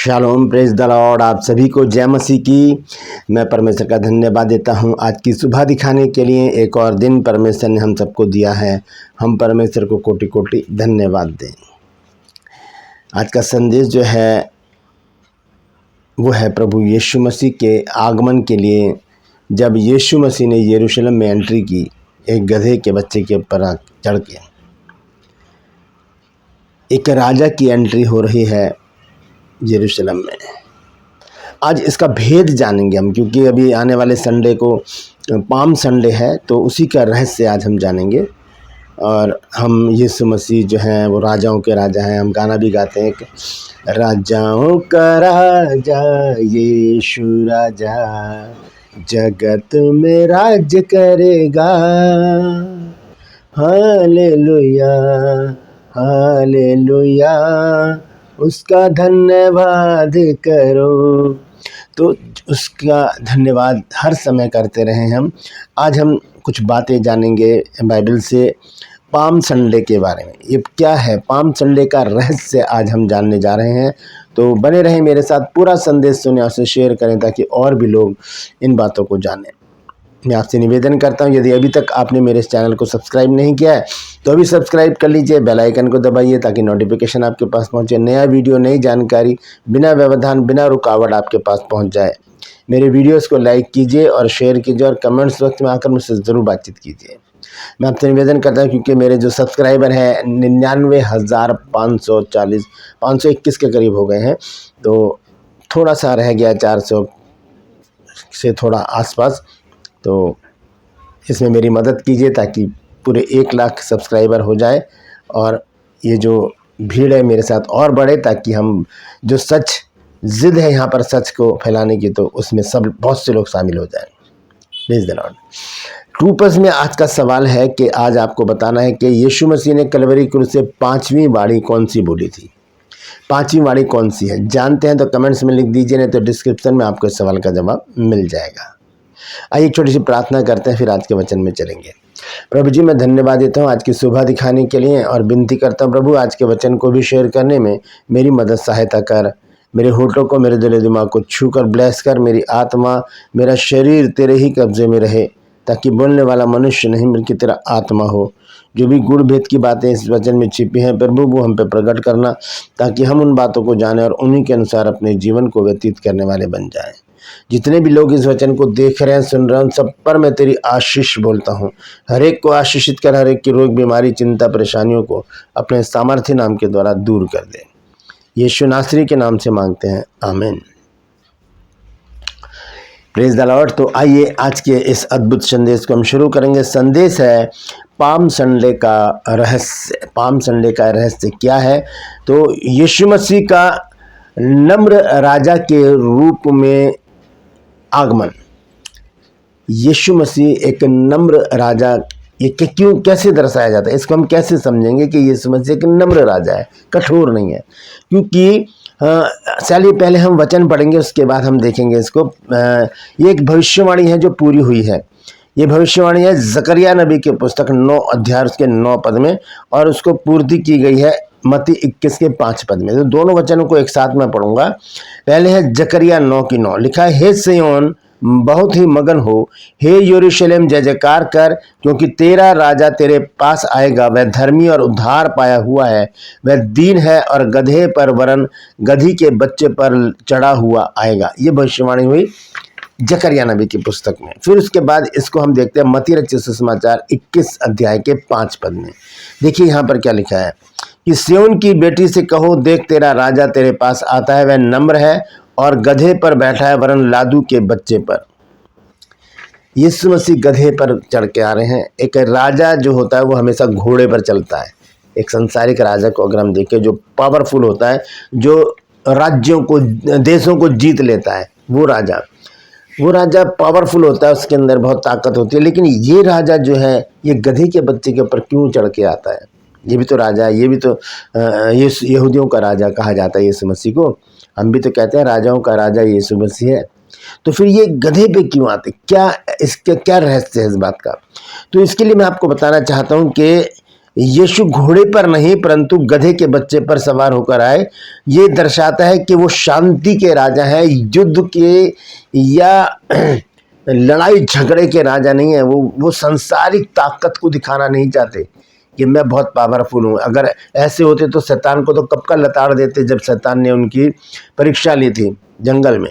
Shalom, praise the Lord. आप सभी को जय मसीह की। मैं परमेश्वर का धन्यवाद देता हूं आज की सुबह दिखाने के लिए। एक और दिन परमेश्वर ने हम सबको दिया है। हम परमेश्वर को कोटि कोटि धन्यवाद दें। आज का संदेश जो है वो है प्रभु यीशु मसीह के आगमन के लिए। जब यीशु मसीह ने यरूशलेम में एंट्री की, एक गधे के बच्चे के ऊपर चढ़ के, एक राजा की एंट्री हो रही है यरूशलेम में। आज इसका भेद जानेंगे हम, क्योंकि अभी आने वाले संडे को पाम संडे है, तो उसी का रहस्य आज हम जानेंगे। और हम यीशु मसीह जो हैं वो राजाओं के राजा हैं। हम गाना भी गाते हैं कि राजाओं का राजा यीशु राजा, जगत में राज्य करेगा। हालेलुया हालेलुया, उसका धन्यवाद करो। तो उसका धन्यवाद हर समय करते रहे हम। आज हम कुछ बातें जानेंगे बाइबल से पाम संडे के बारे में। ये क्या है पाम संडे का रहस्य, आज हम जानने जा रहे हैं। तो बने रहें मेरे साथ, पूरा संदेश सुने और उसे शेयर करें ताकि और भी लोग इन बातों को जानें। मैं आपसे निवेदन करता हूं, यदि अभी तक आपने मेरे इस चैनल को सब्सक्राइब नहीं किया है तो अभी सब्सक्राइब कर लीजिए, बेल आइकन को दबाइए ताकि नोटिफिकेशन आपके पास पहुंचे। नया वीडियो, नई जानकारी बिना व्यवधान, बिना रुकावट आपके पास पहुंच जाए। मेरे वीडियोस को लाइक कीजिए और शेयर कीजिए और कमेंट्स वक्त में आकर मुझसे ज़रूर बातचीत कीजिए। मैं आपसे निवेदन करता हूँ, क्योंकि मेरे जो सब्सक्राइबर हैं 99,540 521 के करीब हो गए हैं, तो थोड़ा सा रह गया 400 से थोड़ा आसपास। तो इसमें मेरी मदद कीजिए ताकि पूरे 1 लाख सब्सक्राइबर हो जाए और ये जो भीड़ है मेरे साथ और बढ़े, ताकि हम जो सच जिद है यहाँ पर सच को फैलाने की, तो उसमें सब बहुत से लोग शामिल हो जाएं। Praise the Lord. ट्रूपर्स में आज का सवाल है कि आज आपको बताना है कि यीशु मसीह ने कलवरी क्रूस से 5वीं वाणी कौन सी बोली थी। 5वीं वाणी कौन सी है, जानते हैं तो कमेंट्स में लिख दीजिए, नहीं तो डिस्क्रिप्शन में आपको इस सवाल का जवाब मिल जाएगा। आइए एक छोटी सी प्रार्थना करते हैं, फिर आज के वचन में चलेंगे। प्रभु जी, मैं धन्यवाद देता हूँ आज की सुबह दिखाने के लिए और विनती करता हूँ प्रभु, आज के वचन को भी शेयर करने में मेरी मदद सहायता कर। मेरे होठों को, मेरे दिल दिमाग को छू कर ब्लेस कर। मेरी आत्मा, मेरा शरीर तेरे ही कब्जे में रहे, ताकि बोलने वाला मनुष्य नहीं बल्कि तेरा आत्मा हो। जो भी गुड़ भेद की बातें इस वचन में छिपी हैं प्रभु, वो हम पे प्रकट करना, ताकि हम उन बातों को जानें और उन्हीं के अनुसार अपने जीवन को व्यतीत करने वाले बन जाएं। जितने भी लोग इस वचन को देख रहे हैं, सुन रहे हैं, उन सब पर मैं तेरी आशीष बोलता हूँ। हर एक को आशीषित कर, हर एक की रोग, बीमारी, चिंता, परेशानियों को अपने सामर्थ्य नाम के द्वारा दूर कर दे। यीशु नासरी के नाम से मांगते हैं, आमीन। Praise the Lord. तो आइए आज के इस अद्भुत संदेश को हम शुरू करेंगे। संदेश है पाम संडे का रहस्य। पाम संडे का रहस्य क्या है? तो यीशु मसीह का नम्र राजा के रूप में आगमन। यीशु मसीह एक नम्र राजा, ये क्यों, कैसे दर्शाया जाता है, इसको हम कैसे समझेंगे कि यीशु मसीह एक नम्र राजा है, कठोर नहीं है। क्योंकि चलिए पहले हम वचन पढ़ेंगे, उसके बाद हम देखेंगे इसको। ये एक भविष्यवाणी है जो पूरी हुई है। ये भविष्यवाणी है जकरिया नबी के पुस्तक 9 अध्याय उसके 9 पद में, और उसको पूर्ति की गई है मत्ती 21 के 5 पद में। तो दोनों वचनों को एक साथ में पढ़ूंगा। पहले है जकरिया 9 की 9। लिखा है, हे सिय्योन बहुत ही मगन हो, हे यरूशलेम जय जयकार कर, क्योंकि तेरा राजा तेरे पास आएगा। वह धर्मी और उद्धार पाया हुआ है, वह दीन है और गधे पर वरन गधी के बच्चे पर चढ़ा हुआ आएगा। ये भविष्यवाणी हुई जकरिया नबी की पुस्तक में। फिर उसके बाद इसको हम देखते हैं मत्ती रचित सुसमाचार 21 अध्याय के 5 पद में। देखिए यहाँ पर क्या लिखा है कि सिय्योन की बेटी से कहो, देख तेरा राजा तेरे पास आता है, वह नम्र है और गधे पर बैठा है वरन लादू के बच्चे पर। यीशु मसीह गधे पर चढ़ के आ रहे हैं। एक राजा जो होता है वो हमेशा घोड़े पर चलता है। एक संसारिक राजा को अगर हम देखें, जो पावरफुल होता है, जो राज्यों को, देशों को जीत लेता है, वो राजा पावरफुल होता है, उसके अंदर बहुत ताकत होती है। लेकिन ये राजा जो है, ये गधे के बच्चे के ऊपर क्यों चढ़ के आता है? ये भी तो राजा है, ये भी तो ये यहूदियों का राजा कहा जाता है यीशु मसीह को। हम भी तो कहते हैं राजाओं का राजा यीशु मसीह है। तो फिर ये गधे पे क्यों आते, क्या इसका क्या रहस्य है इस बात का? तो इसके लिए मैं आपको बताना चाहता हूँ कि यीशु घोड़े पर नहीं परंतु गधे के बच्चे पर सवार होकर आए, ये दर्शाता है कि वो शांति के राजा हैं, युद्ध के या लड़ाई झगड़े के राजा नहीं है। वो सांसारिक ताकत को दिखाना नहीं चाहते कि मैं बहुत पावरफुल हूँ। अगर ऐसे होते तो शैतान को तो कब का लताड़ देते। जब शैतान ने उनकी परीक्षा ली थी जंगल में,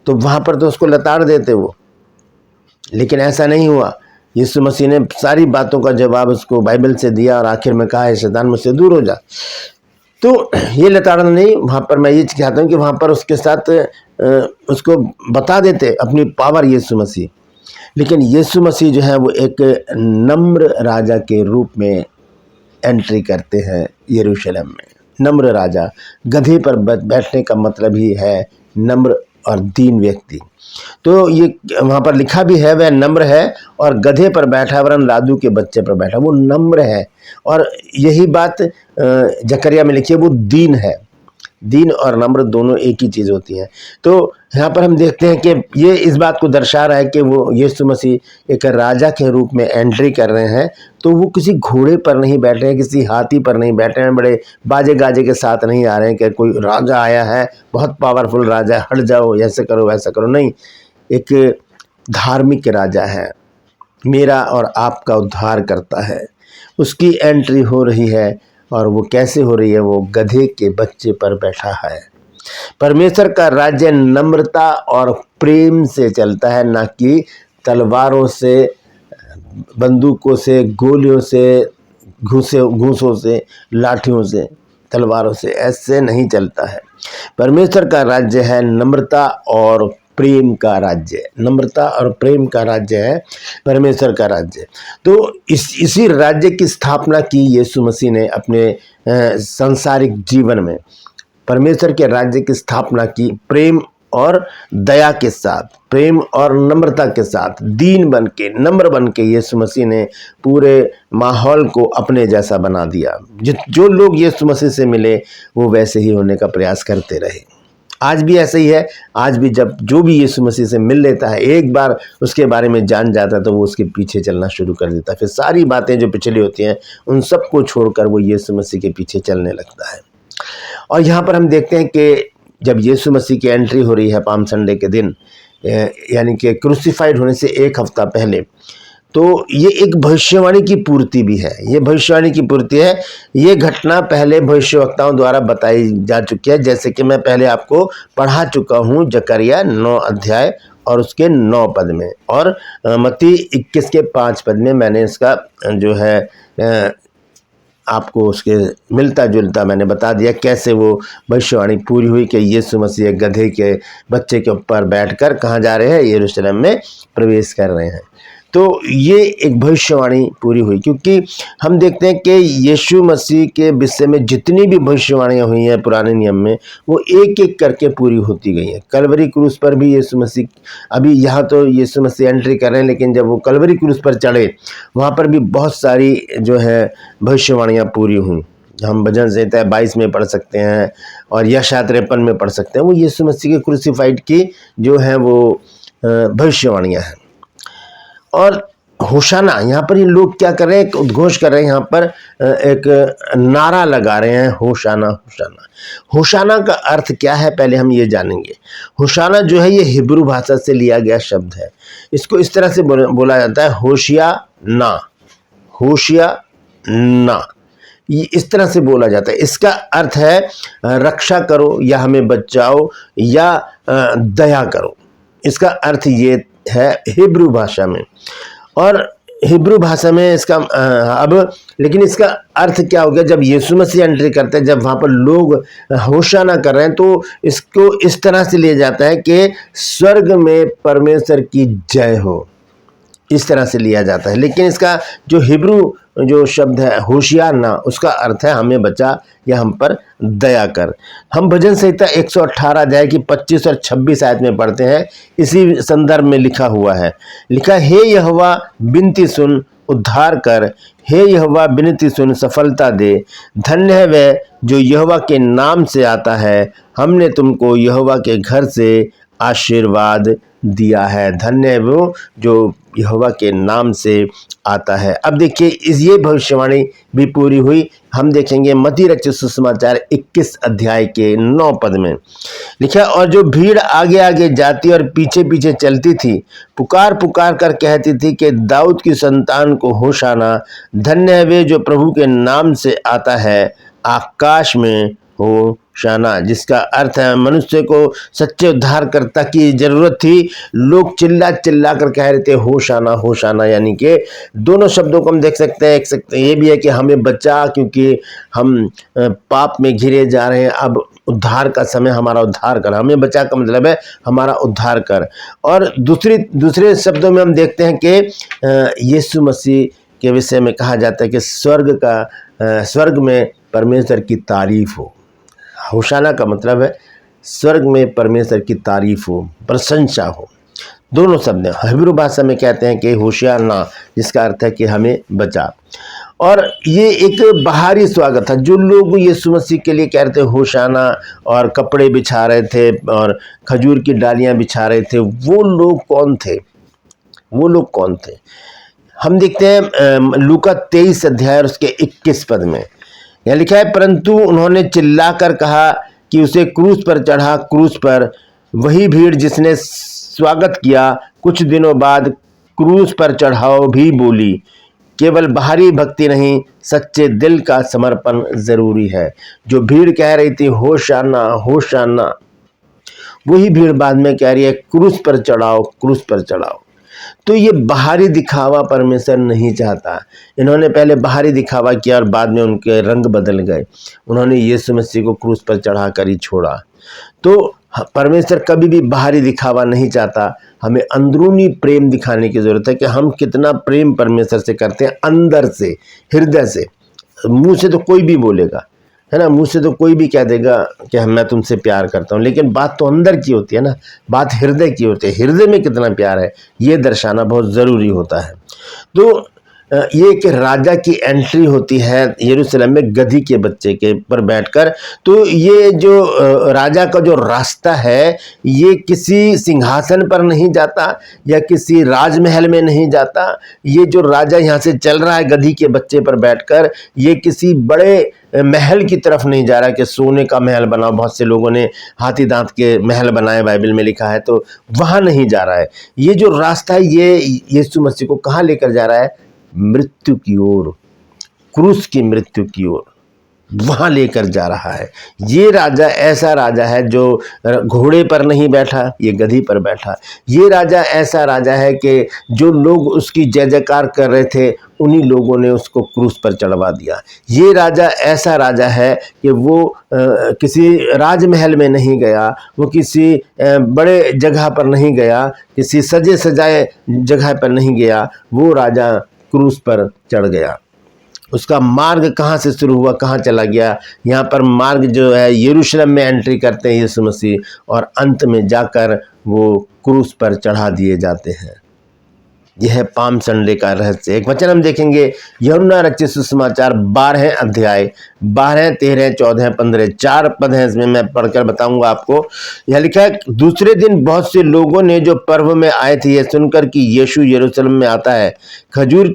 तो वहाँ पर तो उसको लताड़ देते वो, लेकिन ऐसा नहीं हुआ। यीशु मसीह ने सारी बातों का जवाब उसको बाइबल से दिया और आखिर में कहा है शैतान मुझसे दूर हो जा। तो ये लताड़ना नहीं, वहाँ पर मैं ये चाहता हूँ कि वहाँ पर उसके साथ उसको बता देते अपनी पावर यीशु मसीह। लेकिन यीशु मसीह जो है वो एक नम्र राजा के रूप में एंट्री करते हैं यरूशलेम में। नम्र राजा, गधे पर बैठने का मतलब ही है नम्र और दीन व्यक्ति। तो ये वहाँ पर लिखा भी है वह नम्र है और गधे पर बैठा वरन लादू के बच्चे पर बैठा, वो नम्र है। और यही बात जकरिया में लिखी है, वो दीन है। दीन और नम्र दोनों एक ही चीज़ होती हैं। तो यहाँ पर हम देखते हैं कि ये इस बात को दर्शा रहा है कि वो यीशु मसीह एक राजा के रूप में एंट्री कर रहे हैं। तो वो किसी घोड़े पर नहीं बैठे हैं, किसी हाथी पर नहीं बैठे हैं, बड़े बाजे गाजे के साथ नहीं आ रहे हैं कि कोई राजा आया है, बहुत पावरफुल राजा है, हट जाओ, ऐसे करो वैसा करो। नहीं, एक धार्मिक राजा है, मेरा और आपका उद्धार करता है, उसकी एंट्री हो रही है। और वो कैसे हो रही है? वो गधे के बच्चे पर बैठा है। परमेश्वर का राज्य नम्रता और प्रेम से चलता है, ना कि तलवारों से, बंदूकों से, गोलियों से, घूसों से, लाठियों से, तलवारों से ऐसे नहीं चलता है। परमेश्वर का राज्य है नम्रता और प्रेम का राज्य। नम्रता और प्रेम का राज्य है परमेश्वर का राज्य। तो इसी राज्य की स्थापना की यीशु मसीह ने अपने सांसारिक जीवन में। परमेश्वर के राज्य की स्थापना की प्रेम और दया के साथ, प्रेम और नम्रता के साथ, दीन बन के, नम्र बन के यीशु मसीह ने पूरे माहौल को अपने जैसा बना दिया। जो लोग यीशु मसीह से मिले वो वैसे ही होने का प्रयास करते रहे। आज भी ऐसा ही है। आज भी जब जो भी यीशु मसीह से मिल लेता है, एक बार उसके बारे में जान जाता है, तो वो उसके पीछे चलना शुरू कर देता है। फिर सारी बातें जो पिछली होती हैं उन सबको छोड़कर वो यीशु मसीह के पीछे चलने लगता है। और यहाँ पर हम देखते हैं कि जब यीशु मसीह की एंट्री हो रही है पाम संडे के दिन, यानी कि क्रूसिफाइड होने से एक हफ्ता पहले, तो ये एक भविष्यवाणी की पूर्ति भी है। ये भविष्यवाणी की पूर्ति है। ये घटना पहले भविष्यवक्ताओं द्वारा बताई जा चुकी है, जैसे कि मैं पहले आपको पढ़ा चुका हूँ जकरिया 9 अध्याय और उसके 9 पद में, और मत्ती 21 के 5 पद में मैंने इसका जो है आपको उसके मिलता जुलता मैंने बता दिया कैसे वो भविष्यवाणी पूरी हुई कि यीशु मसीह गधे के बच्चे के ऊपर बैठकर कहाँ जा रहे हैं? यरूशलेम में प्रवेश कर रहे हैं। तो ये एक भविष्यवाणी पूरी हुई, क्योंकि हम देखते हैं कि यीशु मसीह के विषय में जितनी भी भविष्यवाणियाँ हुई हैं पुराने नियम में, वो एक एक करके पूरी होती गई हैं। कलवरी क्रूस पर भी यीशु मसीह, अभी यहाँ तो यीशु मसीह एंट्री कर रहे हैं, लेकिन जब वो कलवरी क्रूस पर चढ़े वहाँ पर भी बहुत सारी जो है भविष्यवाणियाँ पूरी हुई। हम भजन संहिता 22 में पढ़ सकते हैं और यशायाह 53 में पढ़ सकते हैं। वो यीशु मसीह के क्रूसिफाइड की जो है वो भविष्यवाणियाँ हैं। और होशाना, यहाँ पर ये लोग क्या कर रहे हैं? उद्घोष कर रहे हैं, यहाँ पर एक नारा लगा रहे हैं, होशाना होशाना। होशाना का अर्थ क्या है पहले हम ये जानेंगे। होशाना जो है ये हिब्रू भाषा से लिया गया शब्द है। इसको इस तरह से बोला जाता है, होशिया ना, होशिया ना, ये इस तरह से बोला जाता है। इसका अर्थ है रक्षा करो या हमें बचाओ या दया करो। इसका अर्थ ये है हिब्रू भाषा में। और हिब्रू भाषा में इसका अब लेकिन इसका अर्थ क्या हो गया? जब यीशु मसीह एंट्री करते हैं, जब वहाँ पर लोग होशाना कर रहे हैं, तो इसको इस तरह से लिया जाता है कि स्वर्ग में परमेश्वर की जय हो, इस तरह से लिया जाता है। लेकिन इसका जो हिब्रू जो शब्द है होशियाना, उसका अर्थ है हमें बचा या हम पर दया कर। हम भजन संहिता 118 अध्याय की 25 और 26 आयत में पढ़ते हैं। इसी संदर्भ में लिखा हुआ है, लिखा, हे यहोवा विनती सुन, उद्धार कर, हे यहोवा विनती सुन, सफलता दे। धन्य है वह जो यहोवा के नाम से आता है। हमने तुमको यहोवा के घर से आशीर्वाद दिया है। धन्य है वो जो यहोवा के नाम से आता है। अब देखिए ये भविष्यवाणी भी पूरी हुई। हम देखेंगे मत्ती रचित सुसमाचार 21 अध्याय के 9 पद में लिखा, और जो भीड़ आगे आगे जाती और पीछे पीछे चलती थी, पुकार पुकार कर कहती थी कि दाऊद की संतान को होशाना, धन्य है वे जो प्रभु के नाम से आता है, आकाश में होशाना। जिसका अर्थ है मनुष्य को सच्चे उद्धारकर्ता की जरूरत थी। लोग चिल्ला चिल्ला कर कह रहे थे होशाना होशाना, यानी कि दोनों शब्दों को हम देख सकते हैं। ये भी है कि हमें बचा, क्योंकि हम पाप में घिरे जा रहे हैं। अब उद्धार का समय, हमारा उद्धार कर। हमें बचा का मतलब है हमारा उद्धार कर। और दूसरे शब्दों में हम देखते हैं कि यीशु मसीह के विषय में कहा जाता है कि स्वर्ग में परमेश्वर की तारीफ हो। होशाना का मतलब है स्वर्ग में परमेश्वर की तारीफ हो, प्रशंसा हो। दोनों शब्द हिब्रू भाषा में कहते हैं कि होशियाना, जिसका अर्थ है कि हमें बचा। और ये एक बाहरी स्वागत था। जो लोग यीशु मसीह के लिए कह रहे थे होशाना और कपड़े बिछा रहे थे और खजूर की डालियां बिछा रहे थे, वो लोग कौन थे? वो लोग कौन थे? हम देखते हैं लूका 23 अध्याय और उसके 21 पद में यह लिखा है, परंतु उन्होंने चिल्लाकर कहा कि उसे क्रूस पर चढ़ा, क्रूस पर। वही भीड़ जिसने स्वागत किया कुछ दिनों बाद क्रूस पर चढ़ाओ भी बोली। केवल बाहरी भक्ति नहीं, सच्चे दिल का समर्पण जरूरी है। जो भीड़ कह रही थी होशाना होशाना, वही भीड़ बाद में कह रही है क्रूस पर चढ़ाओ, क्रूस पर चढ़ाओ। तो ये बाहरी दिखावा परमेश्वर नहीं चाहता। इन्होंने पहले बाहरी दिखावा किया और बाद में उनके रंग बदल गए। उन्होंने यीशु मसीह को क्रूस पर चढ़ाकर ही छोड़ा। तो परमेश्वर कभी भी बाहरी दिखावा नहीं चाहता। हमें अंदरूनी प्रेम दिखाने की जरूरत है कि हम कितना प्रेम परमेश्वर से करते हैं, अंदर से, हृदय से। मुंह से तो कोई भी बोलेगा, है ना, मुंह से तो कोई भी कह देगा कि मैं तुमसे प्यार करता हूँ, लेकिन बात तो अंदर की होती है ना, बात हृदय की होती है। हृदय में कितना प्यार है ये दर्शाना बहुत ज़रूरी होता है। तो ये एक राजा की एंट्री होती है यरूशलेम में गधी के बच्चे के पर बैठकर। तो ये जो राजा का जो रास्ता है, ये किसी सिंहासन पर नहीं जाता या किसी राजमहल में नहीं जाता। ये जो राजा यहाँ से चल रहा है गधी के बच्चे पर बैठकर, ये किसी बड़े महल की तरफ नहीं जा रहा कि सोने का महल बनाओ। बहुत से लोगों ने हाथी दांत के महल बनाए, बाइबल में लिखा है, तो वहाँ नहीं जा रहा है। ये जो रास्ता है ये यीशु मसीह को कहाँ लेकर जा रहा है? मृत्यु की ओर, क्रूस की मृत्यु की ओर, वहां लेकर जा रहा है। ये राजा ऐसा राजा है जो घोड़े पर नहीं बैठा, ये गधी पर बैठा। ये राजा ऐसा राजा है कि जो लोग उसकी जय जयकार कर रहे थे, उन्हीं लोगों ने उसको क्रूस पर चढ़वा दिया। ये राजा ऐसा राजा है कि वो किसी राजमहल में नहीं गया, वो किसी बड़े जगह पर नहीं गया, किसी सजे सजाए जगह पर नहीं गया। वो राजा क्रूस पर चढ़ गया। उसका मार्ग कहाँ से शुरू हुआ, कहाँ चला गया? यहाँ पर मार्ग जो है यरूशलेम में एंट्री करते हैं यीशु मसीह और अंत में जाकर वो क्रूस पर चढ़ा दिए जाते हैं। यह है पाम संडे का रहस्य। एक वचन हम देखेंगे यूहन्ना रचित सुसमाचार 12 अध्याय 12, 13, 14, 15 4 पद हैं, इसमें मैं पढ़कर बताऊंगा आपको। यह लिखा है, दूसरे दिन बहुत से लोगों ने जो पर्व में आए थे यह सुनकर कि यीशु यरूशलेम में आता है, खजूर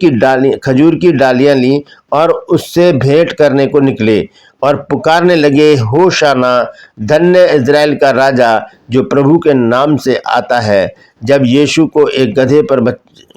की डालियां ली और उससे भेंट करने को निकले और पुकारने लगे, होशाना, धन्य इज़राइल का राजा जो प्रभु के नाम से आता है। जब यीशु को एक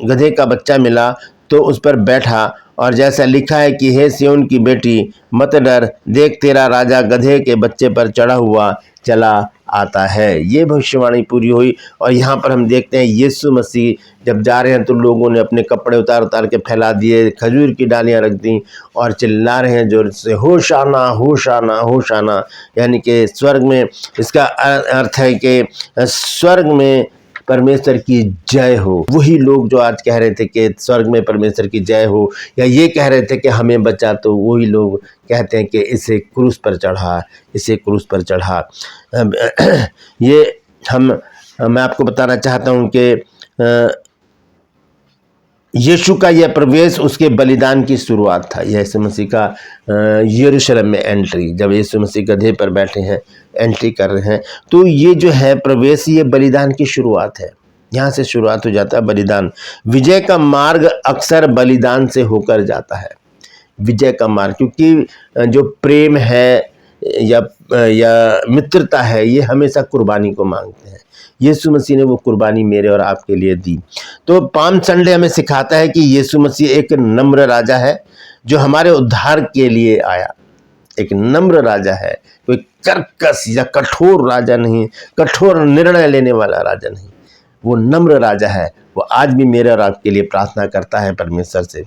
गधे का बच्चा मिला तो उस पर बैठा, और जैसा लिखा है कि हे सिय्योन की बेटी मत डर, देख तेरा राजा गधे के बच्चे पर चढ़ा हुआ चला आता है। ये भविष्यवाणी पूरी हुई। और यहाँ पर हम देखते हैं यीशु मसीह जब जा रहे हैं तो लोगों ने अपने कपड़े उतार उतार के फैला दिए, खजूर की डालियाँ रख दी और चिल्ला रहे हैं जोर से, होशाना होशाना होशाना, यानी कि स्वर्ग में। इसका अर्थ है कि स्वर्ग में परमेश्वर की जय हो। वही लोग जो आज कह रहे थे कि स्वर्ग में परमेश्वर की जय हो, या ये कह रहे थे कि हमें बचा, तो वही लोग कहते हैं कि इसे क्रूस पर चढ़ा, इसे क्रूस पर चढ़ा। मैं आपको बताना चाहता हूँ कि यीशु का यह प्रवेश उसके बलिदान की शुरुआत था। यीशु मसीह का यरूशलेम में एंट्री, जब यीशु मसीह गधे पर बैठे हैं, एंट्री कर रहे हैं, तो ये जो है प्रवेश, ये बलिदान की शुरुआत है। यहाँ से शुरुआत हो जाता है बलिदान। विजय का मार्ग अक्सर बलिदान से होकर जाता है। विजय का मार्ग, क्योंकि जो प्रेम है या मित्रता है, ये हमेशा कुर्बानी को मांगते हैं। यीशु मसीह ने वो कुर्बानी मेरे और आपके लिए दी। तो पाम संडे हमें सिखाता है कि यीशु मसीह एक नम्र राजा है जो हमारे उद्धार के लिए आया। एक नम्र राजा है, कोई कर्कश या कठोर राजा नहीं, कठोर निर्णय लेने वाला राजा नहीं। वो नम्र राजा है। वो आज भी मेरे और आपके लिए प्रार्थना करता है परमेश्वर से।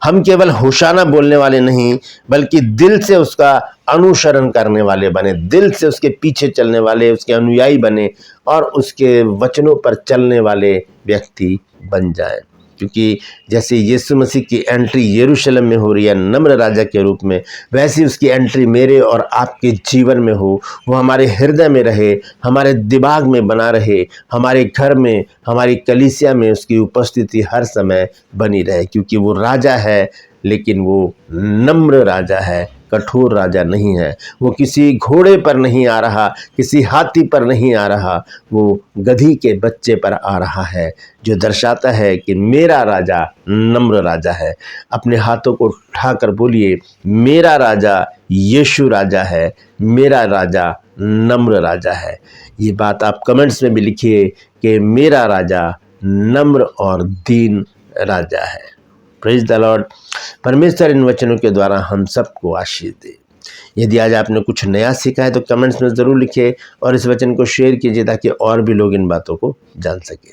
हम केवल होशाना बोलने वाले नहीं, बल्कि दिल से उसका अनुसरण करने वाले बने, दिल से उसके पीछे चलने वाले, उसके अनुयायी बने और उसके वचनों पर चलने वाले व्यक्ति बन जाएं। क्योंकि जैसे यीशु मसीह की एंट्री यरूशलेम में हो रही है नम्र राजा के रूप में, वैसी उसकी एंट्री मेरे और आपके जीवन में हो। वो हमारे हृदय में रहे, हमारे दिमाग में बना रहे, हमारे घर में, हमारी कलीसिया में उसकी उपस्थिति हर समय बनी रहे। क्योंकि वो राजा है, लेकिन वो नम्र राजा है, कठोर राजा नहीं है। वो किसी घोड़े पर नहीं आ रहा, किसी हाथी पर नहीं आ रहा, वो गधी के बच्चे पर आ रहा है, जो दर्शाता है कि मेरा राजा नम्र राजा है। अपने हाथों को उठाकर बोलिए, मेरा राजा यीशु राजा है, मेरा राजा नम्र राजा है। ये बात आप कमेंट्स में भी लिखिए कि मेरा राजा नम्र और दीन राजा है। Praise the Lord. परमेश्वर इन वचनों के द्वारा हम सबको आशीष दे। यदि आज आपने कुछ नया सीखा है तो कमेंट्स में ज़रूर लिखिए और इस वचन को शेयर कीजिए ताकि और भी लोग इन बातों को जान सकें।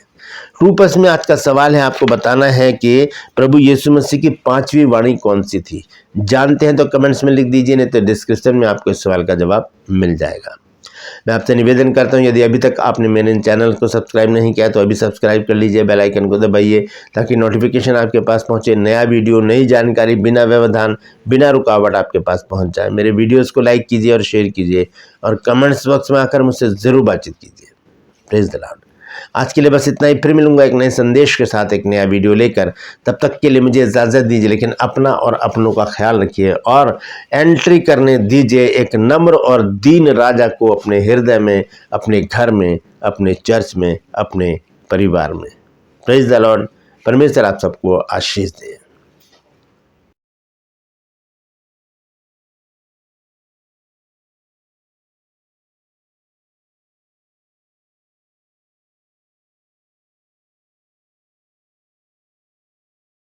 ट्रूपर्स में आज का सवाल है, आपको बताना है कि प्रभु यीशु मसीह की 5वीं वाणी कौन सी थी। जानते हैं तो कमेंट्स में लिख दीजिए, नहीं तो डिस्क्रिप्शन में आपको इस सवाल का जवाब मिल जाएगा। मैं आपसे निवेदन करता हूं, यदि अभी तक आपने मेरे चैनल को सब्सक्राइब नहीं किया तो अभी सब्सक्राइब कर लीजिए, बेल आइकन को दबाइए ताकि नोटिफिकेशन आपके पास पहुंचे। नया वीडियो, नई जानकारी बिना व्यवधान, बिना रुकावट आपके पास पहुंच जाए। मेरे वीडियोस को लाइक कीजिए और शेयर कीजिए और कमेंट्स बॉक्स में आकर मुझसे ज़रूर बातचीत कीजिए। Praise the Lord. आज के लिए बस इतना ही। फिर मिलूंगा एक नए संदेश के साथ, एक नया वीडियो लेकर। तब तक के लिए मुझे इजाज़त दीजिए, लेकिन अपना और अपनों का ख्याल रखिए और एंट्री करने दीजिए एक नम्र और दीन राजा को अपने हृदय में, अपने घर में, अपने चर्च में, अपने परिवार में। Praise the Lord. परमेश्वर आप सबको आशीष दे।